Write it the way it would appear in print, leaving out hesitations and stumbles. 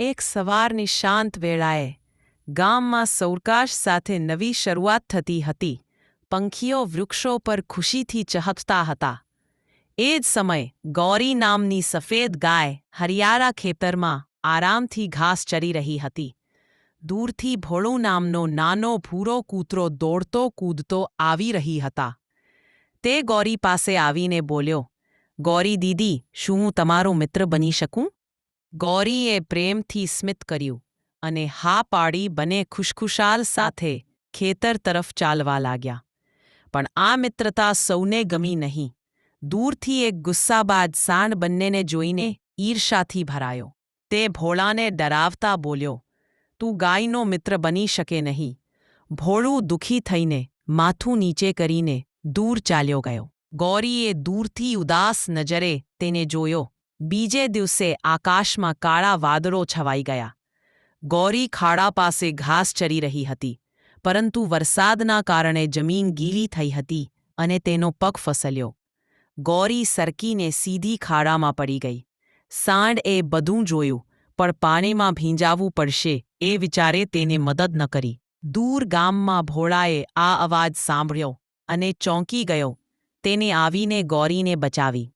એક સવારની શાંત વેળાએ ગામમાં સૌરકાશ સાથે નવી શરૂઆત થતી હતી. પંખીઓ વૃક્ષો પર ખુશીથી ચહકતા હતા. એ જ સમયે ગૌરી નામની સફેદ ગાય હરિયાળા ખેતરમાં આરામથી ઘાસ ચરી રહી હતી. દૂરથી ભોળું નામનો નાનો ભૂરો કૂતરો દોડતો કૂદતો આવી રહી હતા. તે ગૌરી પાસે આવીને બોલ્યો, "ગૌરી દીદી, શું હું તમારો મિત્ર બની શકું?" ગૌરીએ પ્રેમથી સ્મિત કર્યું અને હા પાડી બંને ખુશખુશાલ સાથે ખેતર તરફ ચાલવા લાગ્યા. પણ આ મિત્રતા સૌને ગમી નહીં. દૂરથી એક ગુસ્સાબાજ સાંડ બંનેને જોઈને ઈર્ષાથી ભરાયો. તે ભોળાને ડરાવતા બોલ્યો, "તું ગાયનો મિત્ર બની શકે નહીં." ભોળું દુઃખી થઈને માથું નીચે કરીને દૂર ચાલ્યો ગયો. ગૌરીએ દૂરથી ઉદાસ નજરે તેને જોયો. બીજે દિવસે આકાશમાં કાળા વાદળો છવાઈ ગયા. ગૌરી ખાડા પાસે ઘાસ ચરી રહી હતી, પરંતુ વરસાદના કારણે જમીન ગીલી થઈ હતી અને તેનો પગ ફસલ્યો. ગૌરી સરકીને સીધી ખાડામાં પડી ગઈ. સાંડે બધું જોયું, પણ પાણીમાં ભીંજાવવું પડશે એ વિચારે તેને મદદ ન કરી. દૂર ગામમાં ભોળાએ આ અવાજ સાંભળ્યો અને ચોંકી ગયો. તેને આવીને ગૌરીને બચાવી.